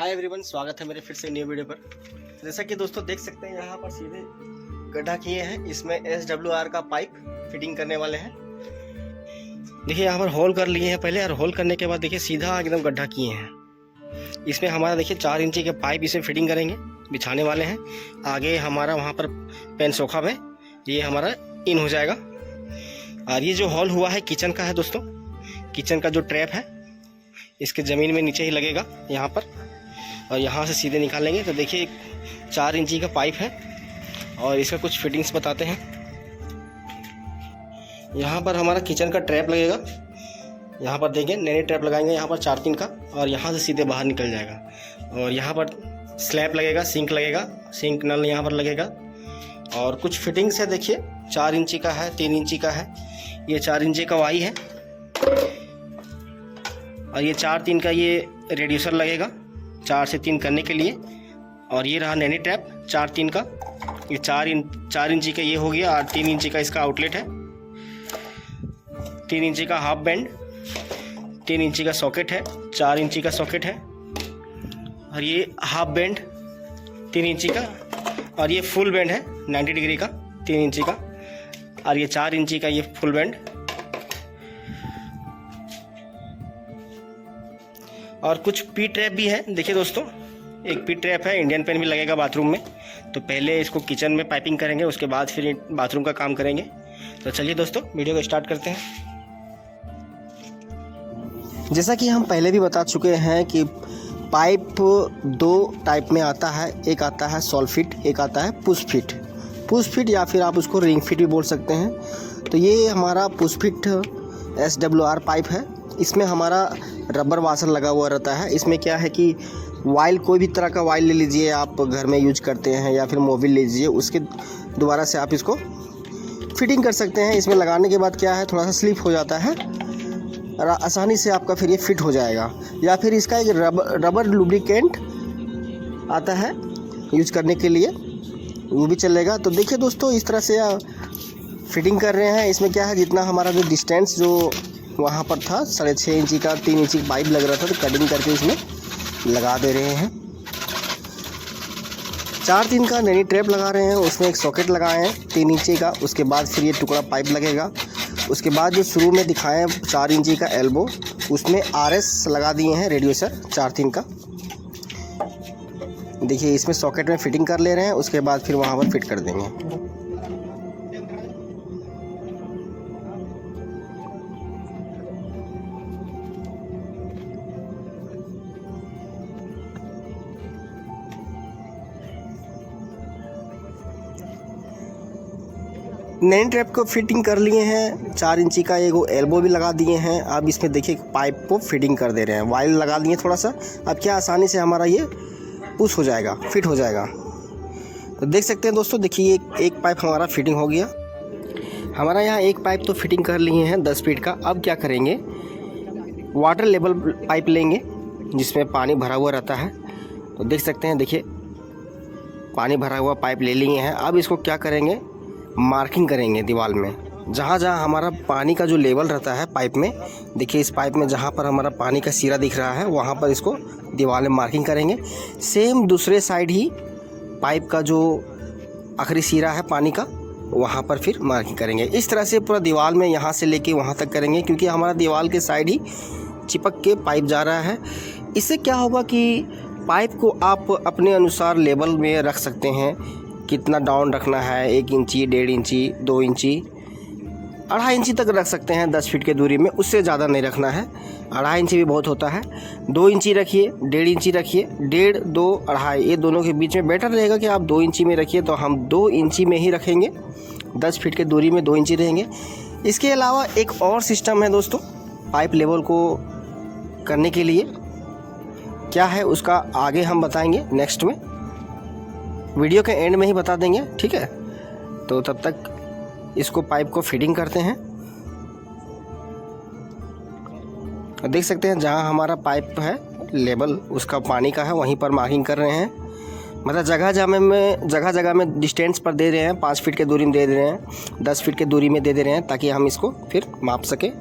Hi everyone, स्वागत है मेरे फिर से न्यू वीडियो पर। जैसा कि दोस्तों देख सकते हैं यहाँ पर सीधे गड्ढा किए हैं। इसमें SWR का पाइप फिटिंग करने वाले हैं। देखिए यहाँ पर होल कर लिए हैं पहले, और होल करने के बाद देखिए सीधा एकदम गड्ढा किए हैं। इसमें हमारा देखिए 4 इंची के पाइप इसमें फिटिंग करेंगे, बिछाने वाले हैं। आगे हमारा वहाँ पर पेन सोखा में ये हमारा इन हो जाएगा। और ये जो होल हुआ है किचन का है दोस्तों। किचन का जो ट्रैप है इसके ज़मीन में नीचे ही लगेगा यहाँ पर, और यहाँ से सीधे निकालेंगे। तो देखिए 4 इंची का पाइप है और इसका कुछ फिटिंग्स बताते हैं। यहाँ पर हमारा किचन का ट्रैप लगेगा। यहाँ पर देखें नए ट्रैप लगाएंगे यहाँ पर 4-3 का, और यहाँ से सीधे बाहर निकल जाएगा। और यहाँ पर स्लैब लगेगा, सिंक लगेगा, सिंक नल यहाँ पर लगेगा। और कुछ फिटिंग्स है देखिए, 4 इंची का है, 3 इंची का है, ये 4 इंची का वाई है, और ये 4-3 का ये रेड्यूसर लगेगा 4 से 3 करने के लिए। और ये रहा नैनी ट्रैप 4-3 का, ये 4 इंची का ये हो गया, और 3 इंची का इसका आउटलेट है। 3 इंची का हाफ बैंड, 3 इंची का सॉकेट है, 4 इंची का सॉकेट है, और ये हाफ बैंड 3 इंची का, और ये फुल बैंड है 90 डिग्री का 3 इंची का, और ये 4 इंची का ये फुल बैंड। और कुछ पी ट्रैप भी है देखिए दोस्तों। एक पी ट्रैप है, इंडियन पेन भी लगेगा बाथरूम में। तो पहले इसको किचन में पाइपिंग करेंगे, उसके बाद फिर बाथरूम का काम करेंगे। तो चलिए दोस्तों वीडियो को स्टार्ट करते हैं। जैसा कि हम पहले भी बता चुके हैं कि पाइप 2 टाइप में आता है। एक आता है सॉल फिट, एक आता है पुश फिट। पुश फिट या फिर आप उसको रिंग फिट भी बोल सकते हैं। तो ये हमारा पुश फिट SWR पाइप है। इसमें हमारा रबर वाशर लगा हुआ रहता है। इसमें क्या है कि वाइल, कोई भी तरह का वाइल ले लीजिए, आप घर में यूज करते हैं, या फिर मोबिल ले लीजिए, उसके दोबारा से आप इसको फिटिंग कर सकते हैं। इसमें लगाने के बाद क्या है, थोड़ा सा स्लिप हो जाता है और आसानी से आपका फिर ये फिट हो जाएगा। या फिर इसका एक रबर लुब्रिकेंट आता है यूज करने के लिए, वो भी चलेगा। तो देखिए दोस्तों इस तरह से फिटिंग कर रहे हैं। इसमें क्या है, जितना हमारा जो डिस्टेंस जो वहाँ पर था 6.5 इंची का 3 इंची का पाइप लग रहा था, तो कटिंग करके इसमें लगा दे रहे हैं। 4-3 का नैनी ट्रैप लगा रहे हैं, उसमें एक सॉकेट लगाए हैं 3 इंची का। उसके बाद फिर ये टुकड़ा पाइप लगेगा। उसके बाद जो शुरू में दिखाएं 4 इंची का एल्बो, उसमें RS लगा दिए हैं रेडिएटर 4-3 का। देखिए इसमें सॉकेट में फिटिंग कर ले रहे हैं, उसके बाद फिर वहाँ पर फिट कर देंगे। नैनी ट्रैप को फिटिंग कर लिए हैं। 4 इंची का एक एल्बो भी लगा दिए हैं। अब इसमें देखिए पाइप को फिटिंग कर दे रहे हैं, वाइल लगा दिए थोड़ा सा। अब क्या आसानी से हमारा ये पुश हो जाएगा, फिट हो जाएगा। तो देख सकते हैं दोस्तों, देखिए एक पाइप हमारा फिटिंग हो गया। हमारा यहाँ एक पाइप तो फिटिंग कर लिए हैं 10 फीट का। अब क्या करेंगे, वाटर लेवल पाइप लेंगे जिसमें पानी भरा हुआ रहता है। तो देख सकते हैं, देखिए पानी भरा हुआ पाइप ले लिए हैं। अब इसको क्या करेंगे, मार्किंग करेंगे दीवार में। जहाँ जहाँ हमारा पानी का जो लेवल रहता है पाइप में, देखिए इस पाइप में जहाँ पर हमारा पानी का सिरा दिख रहा है, वहाँ पर इसको दीवार में मार्किंग करेंगे। सेम दूसरे साइड ही पाइप का जो आखिरी सिरा है पानी का, वहाँ पर फिर मार्किंग करेंगे। इस तरह से पूरा दीवार में यहाँ से लेके वहाँ तक करेंगे, क्योंकि हमारा दीवार के साइड ही चिपक के पाइप जा रहा है। इससे क्या होगा कि पाइप को आप अपने अनुसार लेवल में रख सकते हैं। कितना डाउन रखना है, 1 इंची, 1.5 इंची, 2 इंची, 2.5 इंची तक रख सकते हैं 10 फीट के दूरी में। उससे ज़्यादा नहीं रखना है। 2.5 इंची भी बहुत होता है। 2 इंची रखिए, 1.5 इंची रखिए। 1.5, 2, 2.5 ये दोनों के बीच में बेटर रहेगा कि आप 2 इंची में रखिए। तो हम 2 इंची में ही रखेंगे, 10 फीट के दूरी में 2 इंची रहेंगे। इसके अलावा एक और सिस्टम है दोस्तों पाइप लेवल को करने के लिए। क्या है उसका आगे हम बताएंगे नेक्स्ट में, वीडियो के एंड में ही बता देंगे, ठीक है। तो तब तक इसको पाइप को फिटिंग करते हैं। देख सकते हैं जहां हमारा पाइप है लेवल उसका पानी का है, वहीं पर मार्किंग कर रहे हैं। मतलब जगह जगह में डिस्टेंस पर दे रहे हैं। 5 फीट के दूरी में दे रहे हैं, 10 फीट के दूरी में दे रहे हैं, ताकि हम इसको फिर माप सकें।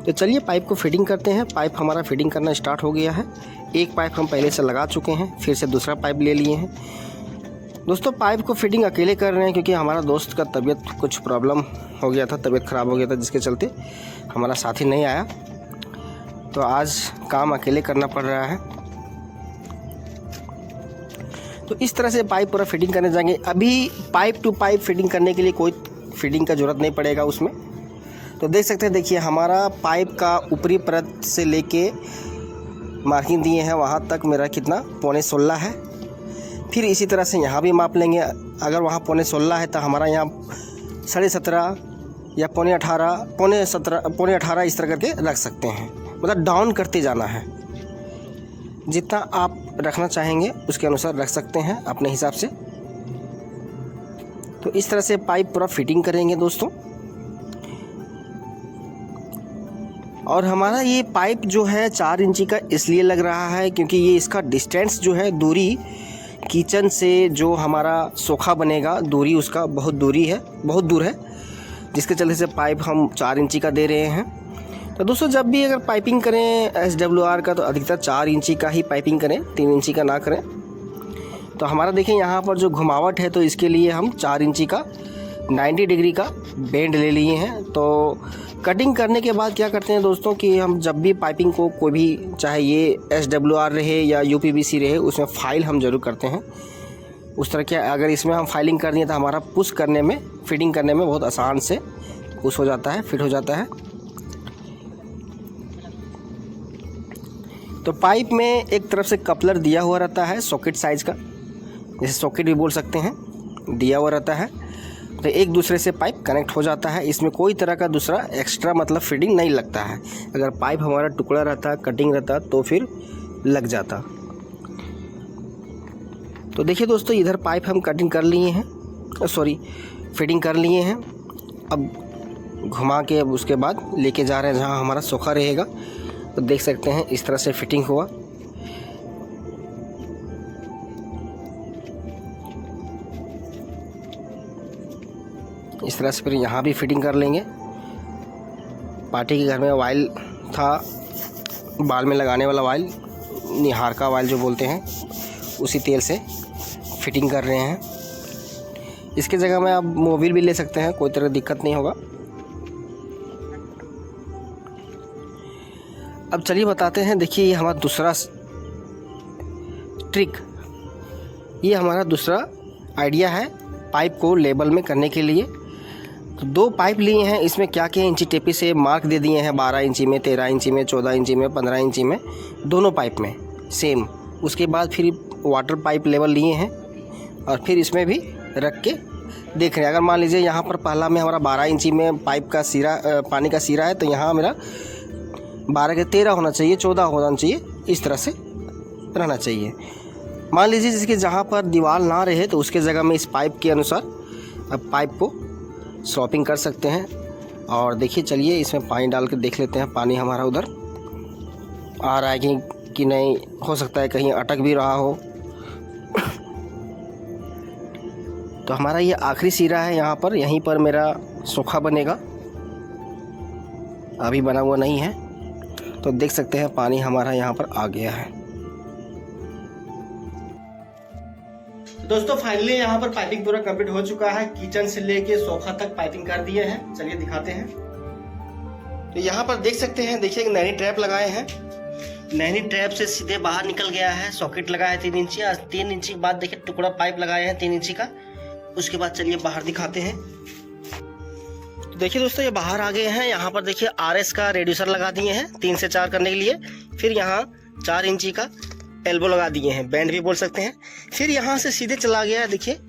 तो चलिए पाइप को फिटिंग करते हैं। पाइप हमारा फिटिंग करना स्टार्ट हो गया है। एक पाइप हम पहले से लगा चुके हैं, फिर से दूसरा पाइप ले लिए हैं। दोस्तों पाइप को फिटिंग अकेले कर रहे हैं क्योंकि हमारा दोस्त का तबीयत कुछ प्रॉब्लम हो गया था, तबीयत ख़राब हो गया था, जिसके चलते हमारा साथी नहीं आया, तो आज काम अकेले करना पड़ रहा है। तो इस तरह से पाइप पूरा फिटिंग करने जाएंगे। अभी पाइप टू पाइप फिटिंग करने के लिए कोई फिटिंग का ज़रूरत नहीं पड़ेगा उसमें। तो देख सकते हैं, देखिए हमारा पाइप का ऊपरी परत से लेके मार्किंग दिए हैं वहाँ तक मेरा कितना 15.5 है। फिर इसी तरह से यहाँ भी माप लेंगे। अगर वहाँ 15.5 है तो हमारा यहाँ 17.5 या 17.5 इस तरह करके रख सकते हैं। मतलब डाउन करते जाना है, जितना आप रखना चाहेंगे उसके अनुसार रख सकते हैं अपने हिसाब से। तो इस तरह से पाइप पूरा फिटिंग करेंगे दोस्तों। और हमारा ये पाइप जो है 4 इंची का इसलिए लग रहा है क्योंकि ये इसका डिस्टेंस जो है, दूरी किचन से जो हमारा सोखा बनेगा, दूरी उसका बहुत दूर है, जिसके चलते से पाइप हम 4 इंची का दे रहे हैं। तो दोस्तों जब भी अगर पाइपिंग करें SWR का तो अधिकतर 4 इंची का ही पाइपिंग करें, 3 इंची का ना करें। तो हमारा देखिए यहाँ पर जो घुमावट है, तो इसके लिए हम 4 इंची का 90 डिग्री का बेंड ले लिए हैं। तो कटिंग करने के बाद क्या करते हैं दोस्तों कि हम जब भी पाइपिंग को कोई भी, चाहे ये SWR रहे या UPVC रहे, उसमें फाइल हम ज़रूर करते हैं। उस तरह के अगर इसमें हम फाइलिंग कर दिए तो हमारा पुश करने में, फिटिंग करने में बहुत आसान से पुश हो जाता है, फिट हो जाता है। तो पाइप में एक तरफ से कपलर दिया हुआ रहता है सॉकेट साइज़ का, जैसे सॉकेट भी बोल सकते हैं, दिया हुआ रहता है। तो एक दूसरे से पाइप कनेक्ट हो जाता है। इसमें कोई तरह का दूसरा एक्स्ट्रा मतलब फिटिंग नहीं लगता है। अगर पाइप हमारा टुकड़ा रहता, कटिंग रहता तो फिर लग जाता। तो देखिए दोस्तों, इधर पाइप हम कटिंग कर लिए हैं, फिटिंग कर लिए हैं। अब घुमा के अब उसके बाद लेके जा रहे हैं जहाँ हमारा सोखा रहेगा। तो देख सकते हैं इस तरह से फिटिंग हुआ। इस तरह से फिर यहाँ भी फिटिंग कर लेंगे। पार्टी के घर में ऑयल था, बाल में लगाने वाला ऑयल, निहार का ऑयल जो बोलते हैं, उसी तेल से फिटिंग कर रहे हैं। इसके जगह में आप मोबिल भी ले सकते हैं, कोई तरह दिक्कत नहीं होगा। अब चलिए बताते हैं। देखिए ये हमारा दूसरा ट्रिक, ये हमारा दूसरा आइडिया है पाइप को लेबल में करने के लिए। तो 2 पाइप लिए हैं, इसमें क्या क्या इंची टेपी से मार्क दे दिए हैं, 12 इंची में, 13 इंची में, 14 इंची में, 15 इंची में, दोनों पाइप में सेम। उसके बाद फिर वाटर पाइप लेवल लिए हैं और फिर इसमें भी रख के देख रहे हैं। अगर मान लीजिए यहाँ पर पहला में हमारा 12 इंची में पाइप का सिरा, पानी का सिरा है, तो यहाँ मेरा 12 के 13 होना चाहिए, 14 होना चाहिए, इस तरह से रहना चाहिए। मान लीजिए जिसके जहाँ पर दीवार ना रहे तो उसके जगह में इस पाइप के अनुसार अब पाइप को स्लॉपिंग कर सकते हैं। और देखिए, चलिए इसमें पानी डाल के देख लेते हैं, पानी हमारा उधर आ रहा है कि नहीं। हो सकता है कहीं अटक भी रहा हो। तो हमारा ये आखिरी सिरा है यहाँ पर, यहीं पर मेरा सोखा बनेगा, अभी बना हुआ नहीं है। तो देख सकते हैं पानी हमारा यहाँ पर आ गया है। दोस्तों फाइनली यहाँ पर पाइपिंग पूरा कंप्लीट हो चुका है। किचन से लेके सोफा तक पाइपिंग कर दिए हैं। चलिए दिखाते हैं। तो यहाँ पर देख सकते हैं, देखिए एक नैनी ट्रैप लगाए हैं। नैनी ट्रैप से सीधे बाहर निकल गया है। सॉकेट लगाया है 3 इंची। आज 3 इंची के बाद देखिए टुकड़ा पाइप लगाए हैं 3 इंची का। उसके बाद चलिए बाहर दिखाते हैं। तो देखिए दोस्तों, ये बाहर आ गए हैं। यहाँ पर देखिए RS का रेड्यूसर लगा दिए हैं 3 से 4 करने के लिए। फिर यहाँ 4 इंची का एल्बो लगा दिए हैं, बैंड भी बोल सकते हैं। फिर यहाँ से सीधे चला गया है, देखिए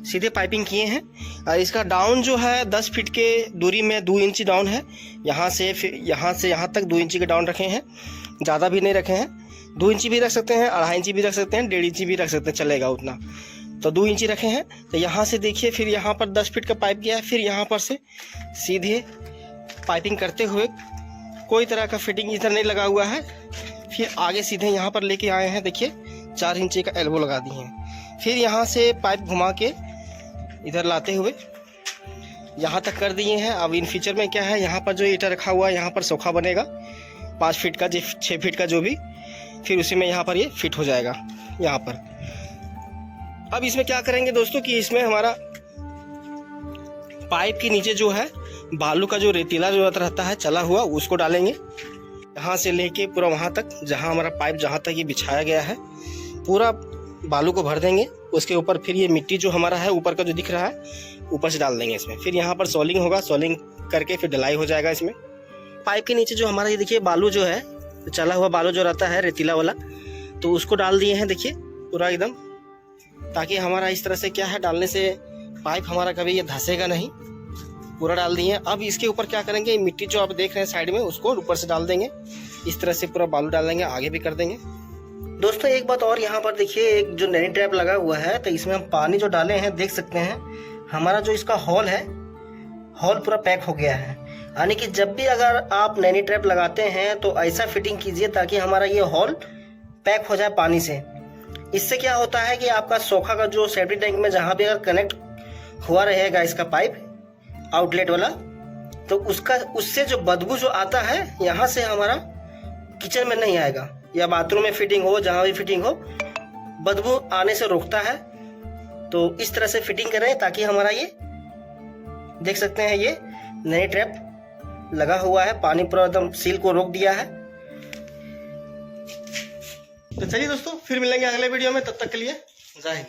सीधे पाइपिंग किए हैं। और इसका डाउन जो है 10 फीट के दूरी में 2 इंची डाउन है। यहाँ से यहाँ तक 2 इंची के डाउन रखे हैं, ज़्यादा भी नहीं रखे हैं। 2 इंची भी रख सकते हैं, 2.5 इंची भी रख सकते हैं, 1.5 इंची भी रख सकते हैं, चलेगा उतना। तो 2 इंची रखे हैं। तो यहाँ से देखिए, फिर यहाँ पर 10 फीट का पाइप गया है। फिर यहाँ पर से सीधे पाइपिंग करते हुए, कोई तरह का फिटिंग इधर नहीं लगा हुआ है। फिर आगे सीधे यहाँ पर लेके आए हैं, देखिए 4 इंची का एल्बो लगा दिए हैं। फिर यहाँ से पाइप घुमा के इधर लाते हुए यहाँ तक कर दिए हैं। अब इन फीचर में क्या है, यहाँ पर जो ईटा रखा हुआ है, यहाँ पर सोखा बनेगा 5 फीट का, 6 फीट का जो भी। फिर उसी में यहाँ पर ये फिट हो जाएगा यहाँ पर। अब इसमें क्या करेंगे दोस्तों कि इसमें हमारा पाइप के नीचे जो है बालू का जो रेतीला जो रहता है चला हुआ उसको डालेंगे, यहाँ से लेके पूरा वहाँ तक जहाँ हमारा पाइप जहाँ तक ये बिछाया गया है पूरा बालू को भर देंगे। उसके ऊपर फिर ये मिट्टी जो हमारा है ऊपर का जो दिख रहा है ऊपर से डाल देंगे इसमें। फिर यहाँ पर सॉलिंग होगा, सॉलिंग करके फिर ढलाई हो जाएगा इसमें। पाइप के नीचे जो हमारा ये देखिए बालू जो है चला हुआ बालू जो रहता है रेतीला वाला, तो उसको डाल दिए हैं देखिए पूरा एकदम, ताकि हमारा इस तरह से क्या है डालने से पाइप हमारा कभी ये धंसेगा नहीं। पूरा डाल दिए हैं। अब इसके ऊपर क्या करेंगे, मिट्टी जो आप देख रहे हैं साइड में उसको ऊपर से डाल देंगे। इस तरह से पूरा बालू डाल देंगे, आगे भी कर देंगे। दोस्तों एक बात और, यहाँ पर देखिए एक जो नैनी ट्रैप लगा हुआ है, तो इसमें हम पानी जो डाले हैं देख सकते हैं हमारा जो इसका हॉल है, हॉल पूरा पैक हो गया है। यानी कि जब भी अगर आप नैनी ट्रैप लगाते हैं तो ऐसा फिटिंग कीजिए ताकि हमारा ये हॉल पैक हो जाए पानी से। इससे क्या होता है कि आपका सोखा का जो सेप्टिक टैंक में जहाँ भी अगर कनेक्ट हुआ रहेगा इसका पाइप आउटलेट वाला, तो उससे जो बदबू जो आता है यहाँ से हमारा किचन में नहीं आएगा, या बाथरूम में फिटिंग हो, जहाँ भी फिटिंग हो, बदबू आने से रोकता है। तो इस तरह से फिटिंग करें ताकि हमारा ये देख सकते हैं ये नैनी ट्रैप लगा हुआ है, पानी पूरा एकदम सील को रोक दिया है। तो चलिए दोस्तों फिर मिलेंगे अगले वीडियो में, तब तक के लिए जय हिंद।